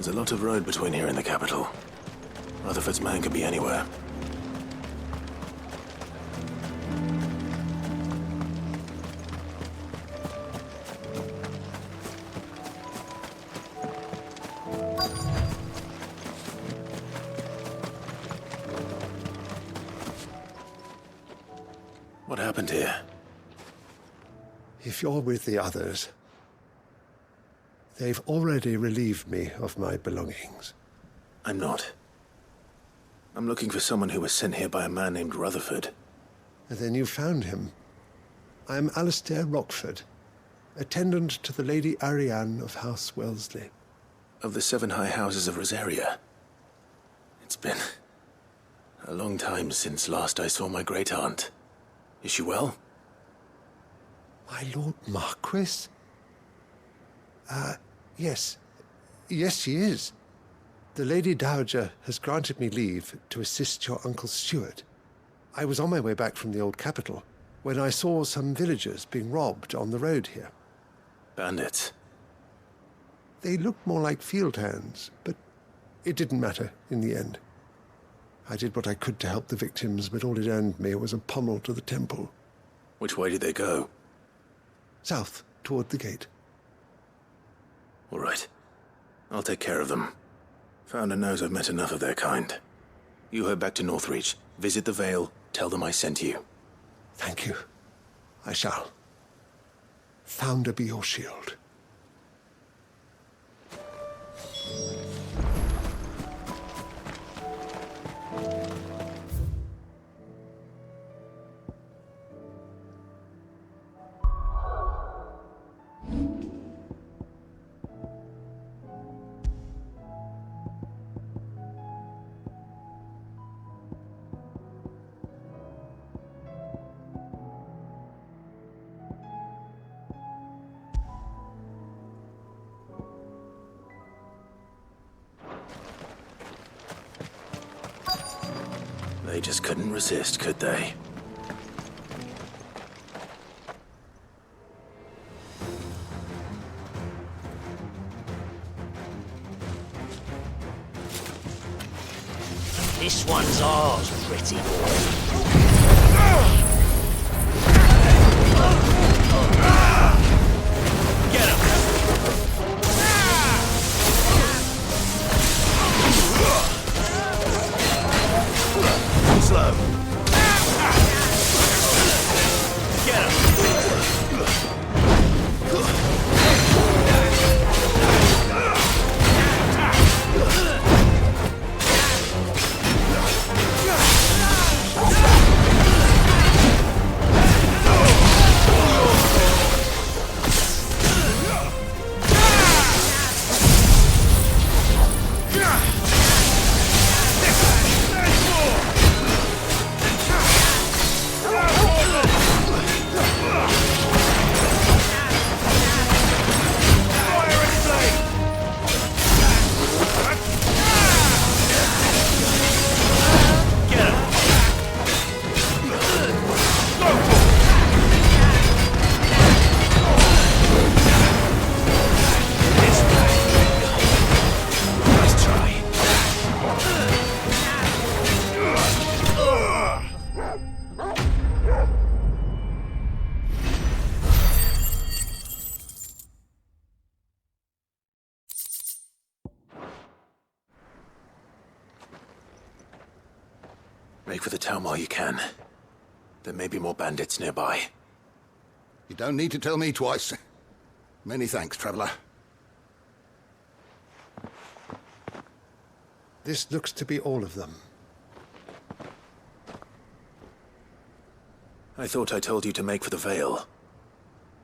There's a lot of road between here and the capital. Rutherford's man could be anywhere. What happened here? If you're with the others, they've already relieved me of my belongings. I'm not. I'm looking for someone who was sent here by a man named Rutherford. And then you found him. I am Alistair Rockford, attendant to the Lady Ariane of House Wellesley. Of the 7 high houses of Rosaria. It's been a long time since last I saw my great-aunt. Is she well? My Lord Marquis? Yes. Yes, she is. The Lady Dowager has granted me leave to assist your Uncle Stuart. I was on my way back from the old capital when I saw some villagers being robbed on the road here. Bandits? They looked more like field hands, but it didn't matter in the end. I did what I could to help the victims, but all it earned me was a pommel to the temple. Which way did they go? South, toward the gate. All right. I'll take care of them. Founder knows I've met enough of their kind. You head back to Northreach, visit the Vale, tell them I sent you. Thank you. I shall. Founder be your shield. They just couldn't resist, could they? This one's ours, pretty boy. Get him! Slow. Get him! Make for the town while you can. There may be more bandits nearby. You don't need to tell me twice. Many thanks, traveler. This looks to be all of them. I thought I told you to make for the Vale.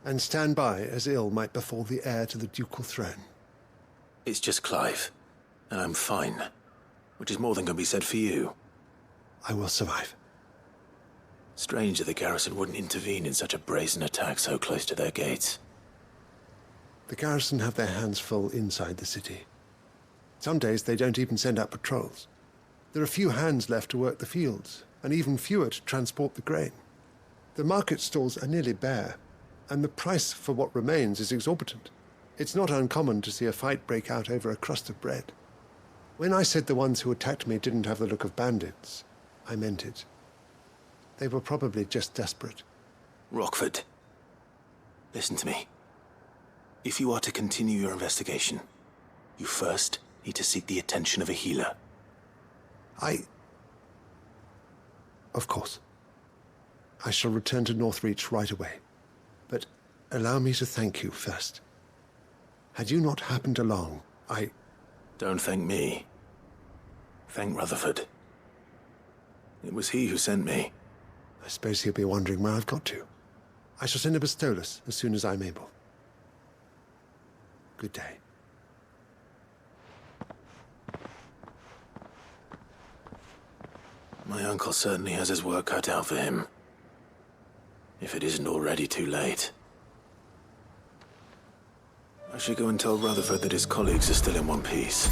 And stand by as ill might befall the heir to the ducal throne. It's just Clive, and I'm fine. Which is more than can be said for you. I will survive. Strange that the garrison wouldn't intervene in such a brazen attack so close to their gates. The garrison have their hands full inside the city. Some days they don't even send out patrols. There are few hands left to work the fields, and even fewer to transport the grain. The market stalls are nearly bare, and the price for what remains is exorbitant. It's not uncommon to see a fight break out over a crust of bread. When I said the ones who attacked me didn't have the look of bandits, I meant it. They were probably just desperate. Rockford, listen to me. If you are to continue your investigation, you first need to seek the attention of a healer. Of course. I shall return to Northreach right away. But allow me to thank you first. Had you not happened along, Don't thank me. Thank Rutherford. It was he who sent me. I suppose he'll be wondering where I've got to. I shall send a Bistolus as soon as I'm able. Good day. My uncle certainly has his work cut out for him. If it isn't already too late. I should go and tell Rutherford that his colleagues are still in one piece.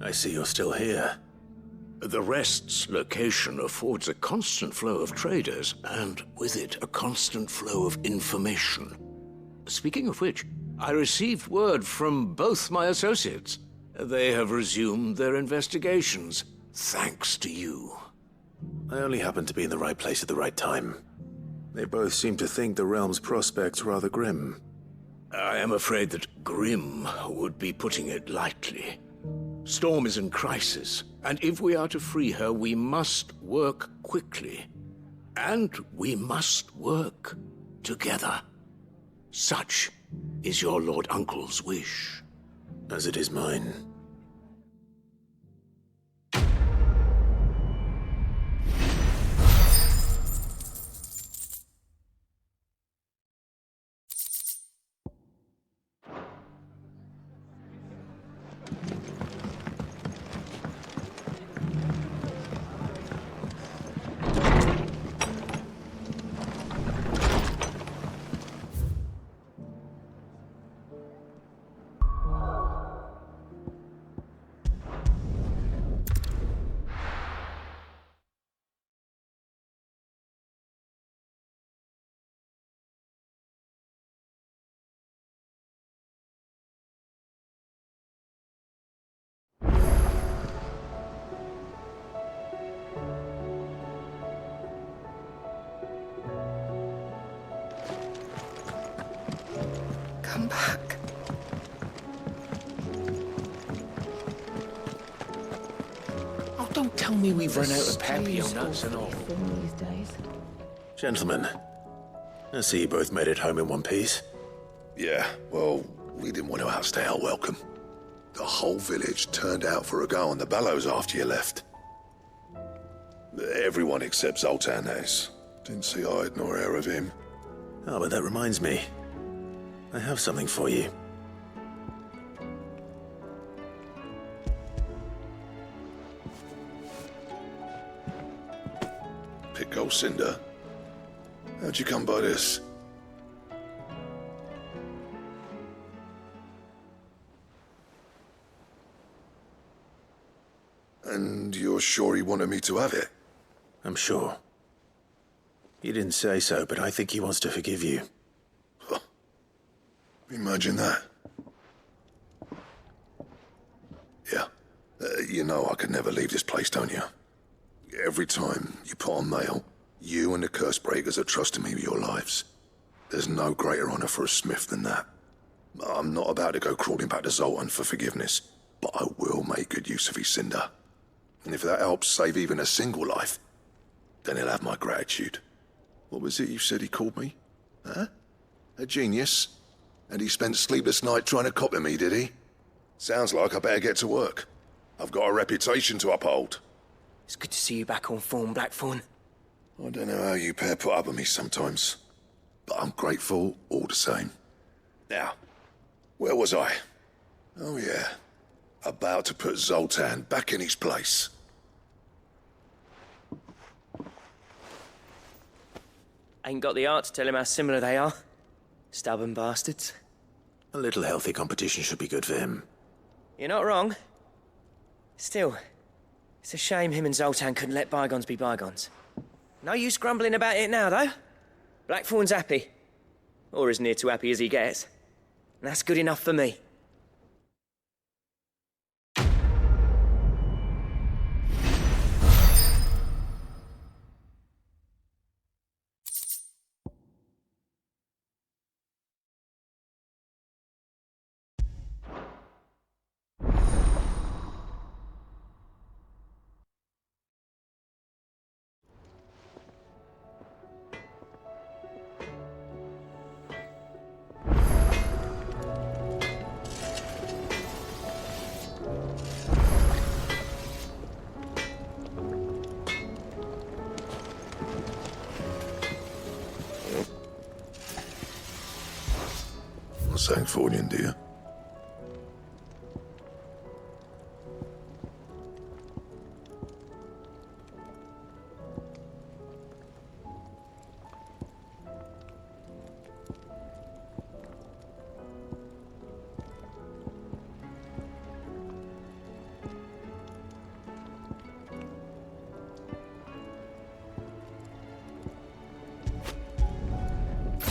I see you're still here. The Rest's location affords a constant flow of traders, and with it, a constant flow of information. Speaking of which, I received word from both my associates. They have resumed their investigations, thanks to you. I only happened to be in the right place at the right time. They both seem to think the realm's prospects rather grim. I am afraid that grim would be putting it lightly. Storm is in crisis, and if we are to free her, we must work quickly. And we must work together. Such is your Lord Uncle's wish. As it is mine. Come back. Oh, don't tell me we've run out of papillon nuts and all. These days. Gentlemen, I see you both made it home in one piece. Yeah, well, we didn't want to outstay our welcome. The whole village turned out for a go on the bellows after you left. Everyone except Zoltan has. Didn't see hide nor hair of him. Oh, but that reminds me. I have something for you. Pick old Cinder. How'd you come by this? And you're sure he wanted me to have it? I'm sure. He didn't say so, but I think he wants to forgive you. Huh. Imagine that. Yeah. You know I could never leave this place, don't you? Every time you put on mail, you and the Cursebreakers are trusting me with your lives. There's no greater honor for a smith than that. I'm not about to go crawling back to Zoltan for forgiveness, but I will make good use of his cinder. And if that helps save even a single life, then he'll have my gratitude. What was it you said he called me? Huh? A genius? And he spent sleepless night trying to copy me, did he? Sounds like I better get to work. I've got a reputation to uphold. It's good to see you back on form, Blackthorn. I don't know how you pair put up with me sometimes, but I'm grateful all the same. Now, where was I? Oh yeah, about to put Zoltan back in his place. Ain't got the art to tell him how similar they are. Stubborn bastards. A little healthy competition should be good for him. You're not wrong. Still, it's a shame him and Zoltan couldn't let bygones be bygones. No use grumbling about it now, though. Blackthorn's happy. Or as near to happy as he gets. And that's good enough for me. Sancfordian, dear.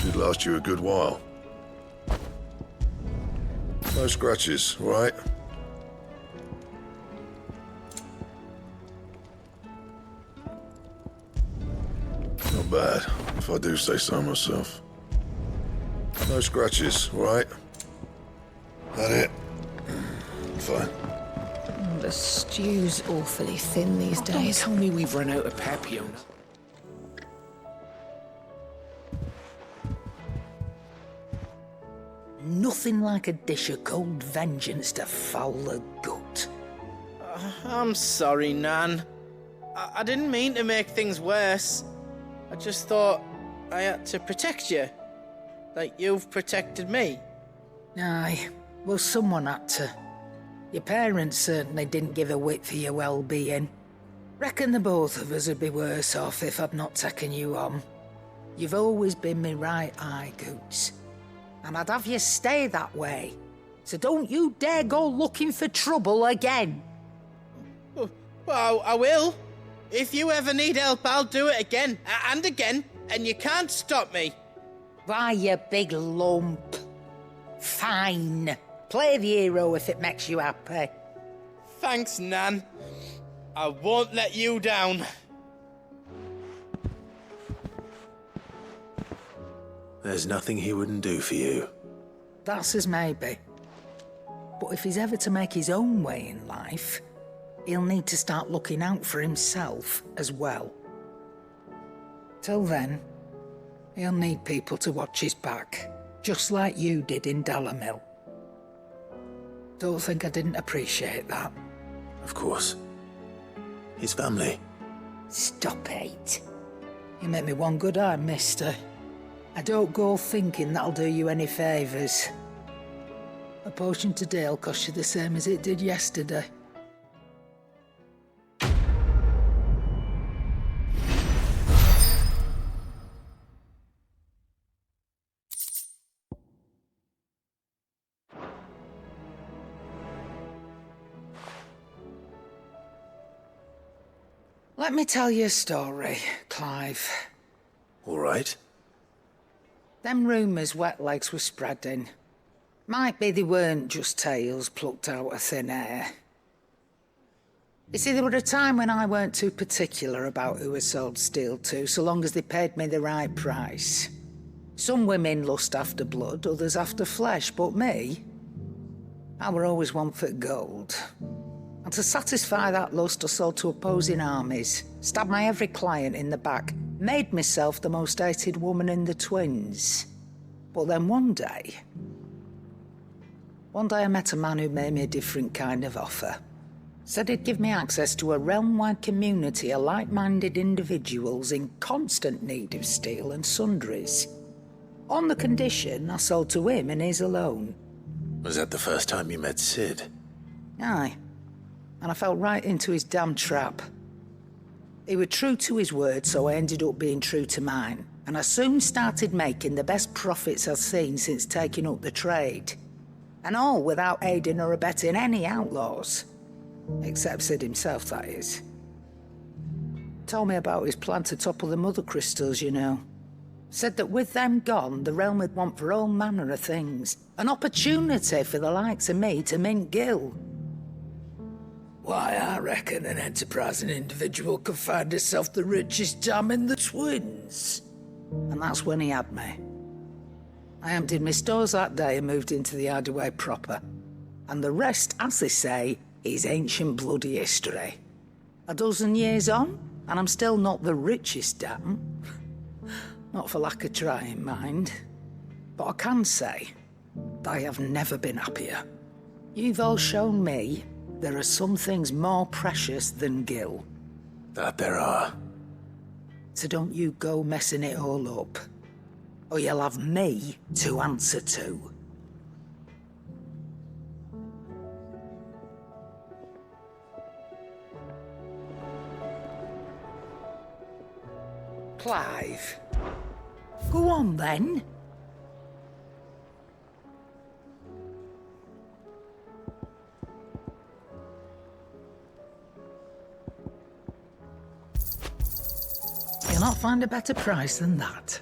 Should last you a good while. No scratches, right? Not bad, if I do say so myself. No scratches, right? That it? Fine. The stew's awfully thin these Don't days. tell me we've run out of Papillon. Nothing like a dish of cold vengeance to foul the gut. I'm sorry, Nan. I didn't mean to make things worse. I just thought I had to protect you. Like you've protected me. Aye, well, someone had to. Your parents certainly didn't give a whit for your well-being. Reckon the both of us would be worse off if I'd not taken you on. You've always been me right eye, Goots. And I'd have you stay that way. So don't you dare go looking for trouble again. Well, I will. If you ever need help, I'll do it again and again, and you can't stop me. Why, you big lump. Fine. Play the hero if it makes you happy. Thanks, Nan. I won't let you down. There's nothing he wouldn't do for you. That's as maybe. But if he's ever to make his own way in life, he'll need to start looking out for himself as well. Till then, he'll need people to watch his back, just like you did in Dalamil. Don't think I didn't appreciate that. Of course. His family. Stop it. You make me one good eye, mister. I don't go thinking that'll do you any favours. A potion today'll cost you the same as it did yesterday. Let me tell you a story, Clive. All right. Them rumours Wetlegs were spreading. Might be they weren't just tales plucked out of thin air. You see, there were a time when I weren't too particular about who I sold steel to, so long as they paid me the right price. Some women lust after blood, others after flesh, but me, I were always one for gold. And to satisfy that lust, I sold to opposing armies, stabbed my every client in the back, made myself the most hated woman in the twins. But then one day I met a man who made me a different kind of offer. Said he'd give me access to a realm-wide community of like-minded individuals in constant need of steel and sundries. On the condition I sold to him and his alone. Was that the first time you met Sid? Aye. And I fell right into his damn trap. He was true to his word, so I ended up being true to mine. And I soon started making the best profits I've seen since taking up the trade. And all without aiding or abetting any outlaws. Except Sid himself, that is. Told me about his plan to topple the mother crystals, you know. Said that with them gone, the realm would want for all manner of things. An opportunity for the likes of me to mint gil. Why, I reckon an enterprising individual could find himself the richest dam in the twins. And that's when he had me. I emptied my stores that day and moved into the hideaway proper. And the rest, as they say, is ancient bloody history. A dozen years on, and I'm still not the richest dam. Not for lack of trying, mind. But I can say, I have never been happier. You've all shown me there are some things more precious than gil. That there are. So don't you go messing it all up, or you'll have me to answer to. Clive. Go on, then. You'll not find a better price than that.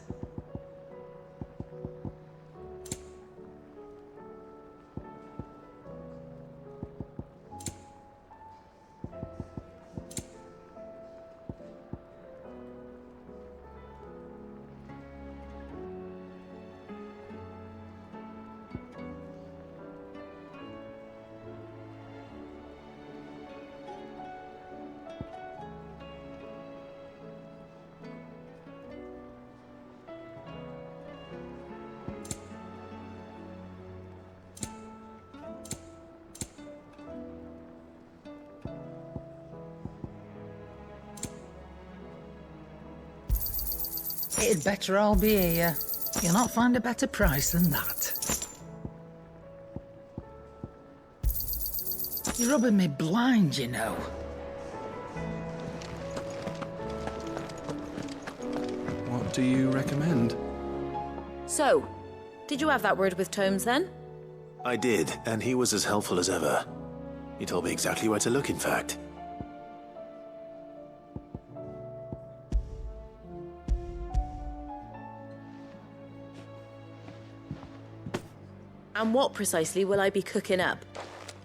It'd better all be here. You'll not find a better price than that. You're rubbing me blind, you know. What do you recommend? So, did you have that word with Tomes then? I did, and he was as helpful as ever. He told me exactly where to look, in fact. And what precisely will I be cooking up?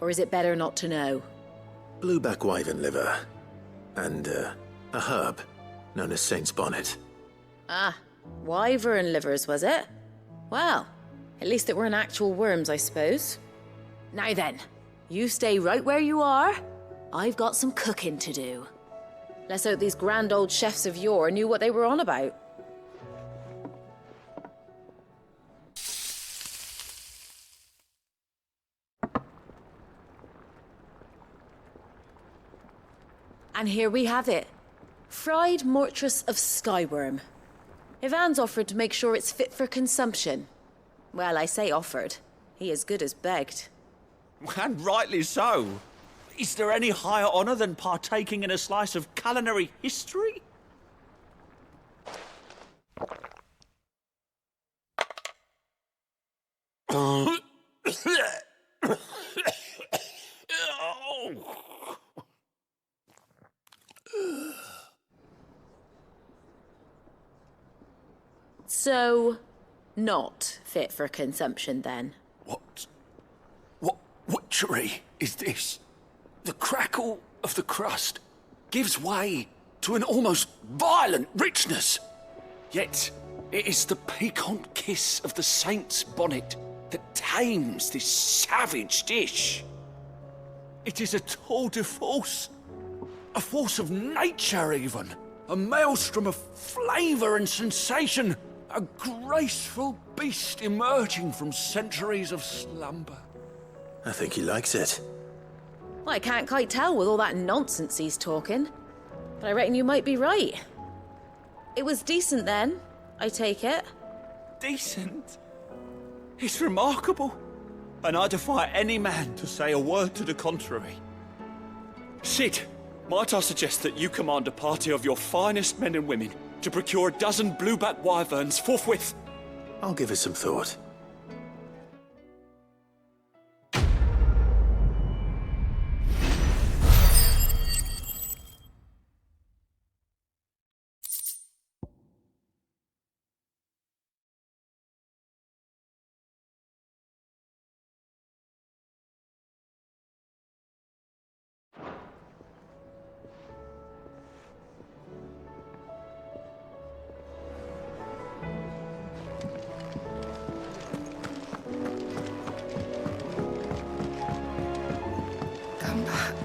Or is it better not to know? Blueback wyvern liver. And, a herb known as Saint's Bonnet. Ah, wyvern livers, was it? Well, at least it weren't actual worms, I suppose. Now then, you stay right where you are. I've got some cooking to do. Let's hope these grand old chefs of yore knew what they were on about. And here we have it. Fried mortress of skyworm. Ivan's offered to make sure it's fit for consumption. Well, I say offered. He as good as begged. And rightly so. Is there any higher honour than partaking in a slice of culinary history? So, not fit for consumption then? What witchery is this? The crackle of the crust gives way to an almost violent richness. Yet, It is the piquant kiss of the saint's bonnet that tames this savage dish. It is a tour de force. A force of nature, even. A maelstrom of flavour and sensation. A graceful beast emerging from centuries of slumber. I think he likes it. Well, I can't quite tell with all that nonsense he's talking. But I reckon you might be right. It was decent then, I take it. Decent? It's remarkable. And I defy any man to say a word to the contrary. Sid, might I suggest that you command a party of your finest men and women to procure a dozen blueback wyverns forthwith? I'll give it some thought. Come back.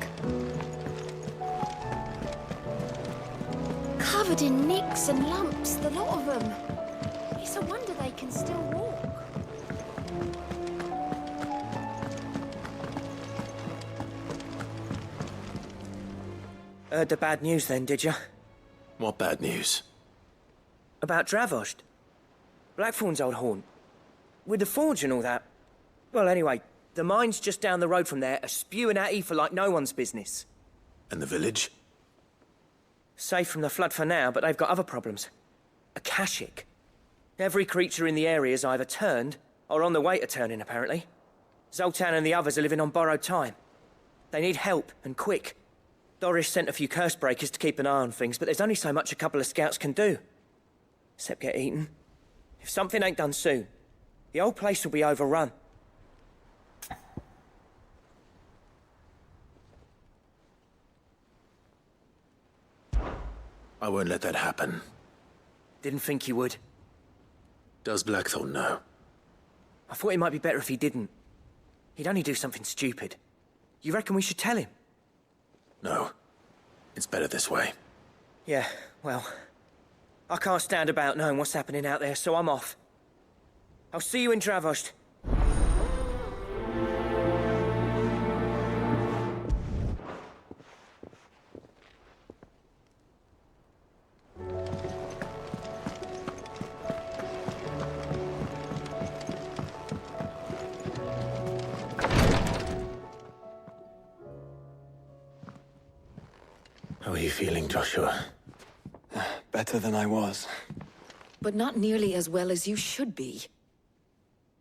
Covered in nicks and lumps, the lot of them. It's a wonder they can still walk. Heard the bad news then, did you? What bad news? About Dravost. Blackthorn's old haunt. With the forge and all that. Well, anyway, the mines just down the road from there are spewing out ether like no one's business. And the village? Safe from the flood for now, but they've got other problems. Akashic. Every creature in the area's either turned or on the way to turning, apparently. Zoltan and the others are living on borrowed time. They need help, and quick. Doris sent a few curse breakers to keep an eye on things, but there's only so much a couple of scouts can do. Except get eaten. If something ain't done soon, the whole place will be overrun. I won't let that happen. Didn't think you would. Does Blackthorn know? I thought it might be better if he didn't. He'd only do something stupid. You reckon we should tell him? No. It's better this way. Yeah, well, I can't stand about knowing what's happening out there, so I'm off. I'll see you in Dravost. How are you feeling, Joshua? Better than I was. But not nearly as well as you should be.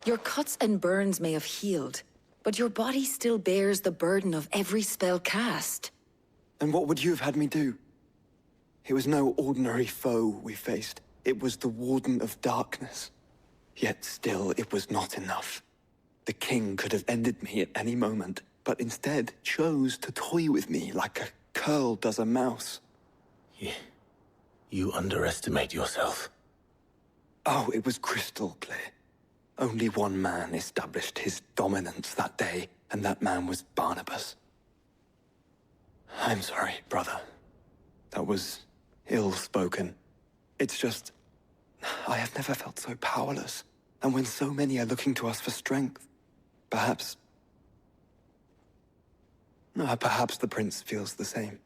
Your cuts and burns may have healed, but your body still bears the burden of every spell cast. And what would you have had me do? It was no ordinary foe we faced. It was the Warden of Darkness. Yet still, it was not enough. The king could have ended me at any moment, but instead chose to toy with me like a curl does a mouse. You underestimate yourself. Oh, it was crystal clear. Only one man established his dominance that day, and that man was Barnabas. I'm sorry, brother. That was ill-spoken. It's just, I have never felt so powerless. And when so many are looking to us for strength, perhaps the prince feels the same.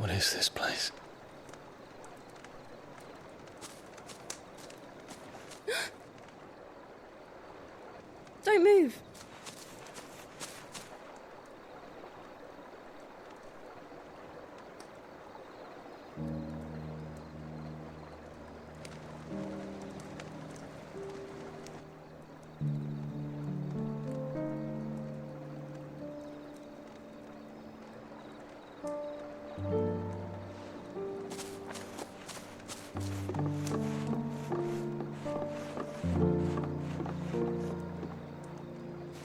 What is this place? Don't move.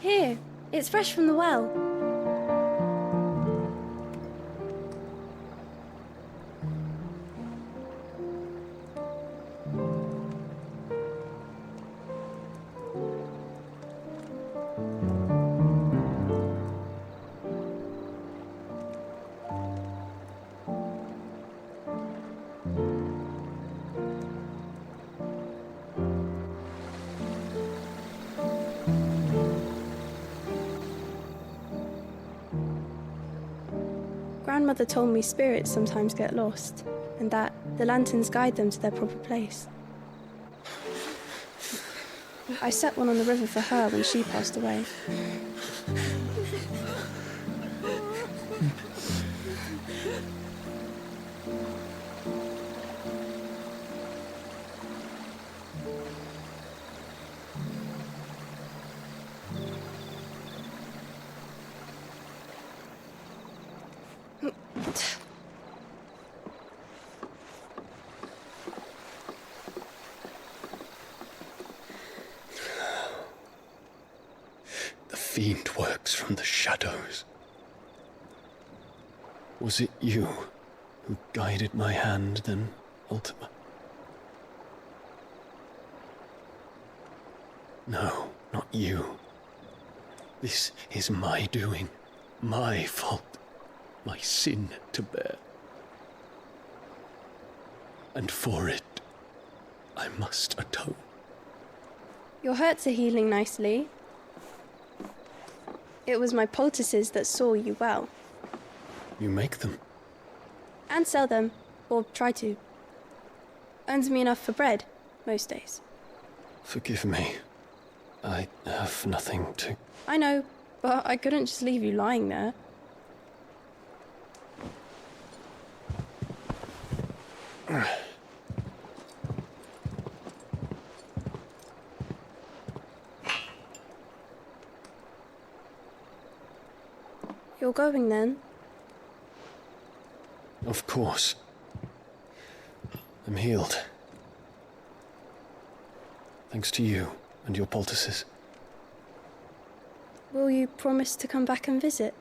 Here, it's fresh from the well. Grandmother told me spirits sometimes get lost, and that the lanterns guide them to their proper place. I set one on the river for her when she passed away. The fiend works from the shadows. Was it you who guided my hand, then, Ultima? No, not you. This is my doing, my fault, my sin to bear. And for it, I must atone. Your hurts are healing nicely. It was my poultices that saw you well. You make them? And sell them, or try to. Earns me enough for bread, most days. Forgive me. I have nothing to... I know, but I couldn't just leave you lying there. You're going then? Of course. I'm healed. Thanks to you and your poultices. Will you promise to come back and visit?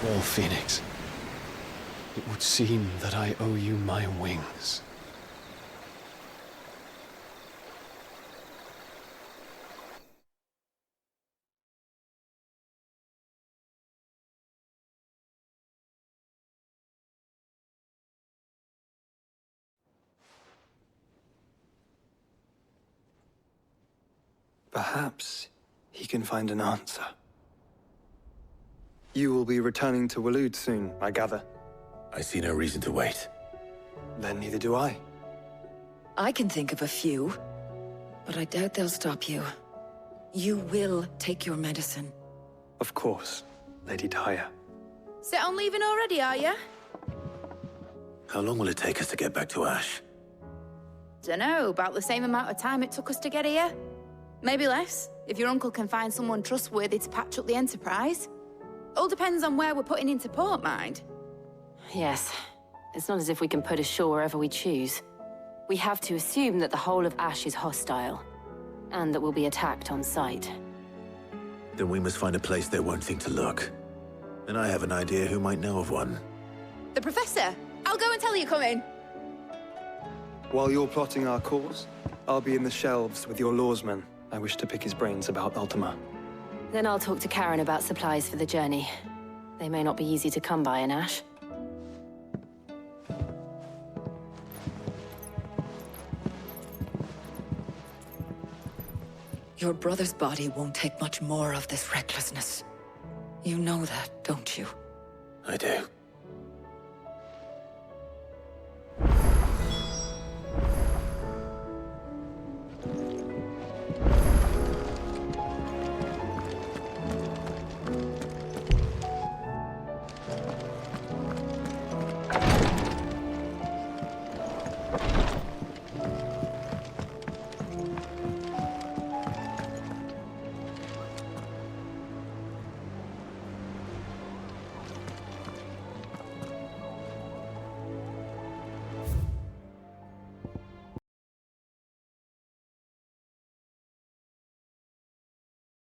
Well, Phoenix, it would seem that I owe you my wings. Perhaps he can find an answer. You will be returning to Waloed soon, I gather. I see no reason to wait. Then neither do I. I can think of a few, but I doubt they'll stop you. You will take your medicine. Of course, Lady Daya. Set on leaving already, are you? How long will it take us to get back to Ash? Dunno, about the same amount of time it took us to get here. Maybe less, if your uncle can find someone trustworthy to patch up the Enterprise. All depends on where we're putting into port, mind. Yes. It's not as if we can put ashore wherever we choose. We have to assume that the whole of Ash is hostile, and that we'll be attacked on sight. Then we must find a place they won't think to look. And I have an idea who might know of one. The Professor? I'll go and tell you come in. While you're plotting our cause, I'll be in the shelves with your lawsman. I wish to pick his brains about Ultima. Then I'll talk to Karen about supplies for the journey. They may not be easy to come by in Ash. Your brother's body won't take much more of this recklessness. You know that, don't you? I do.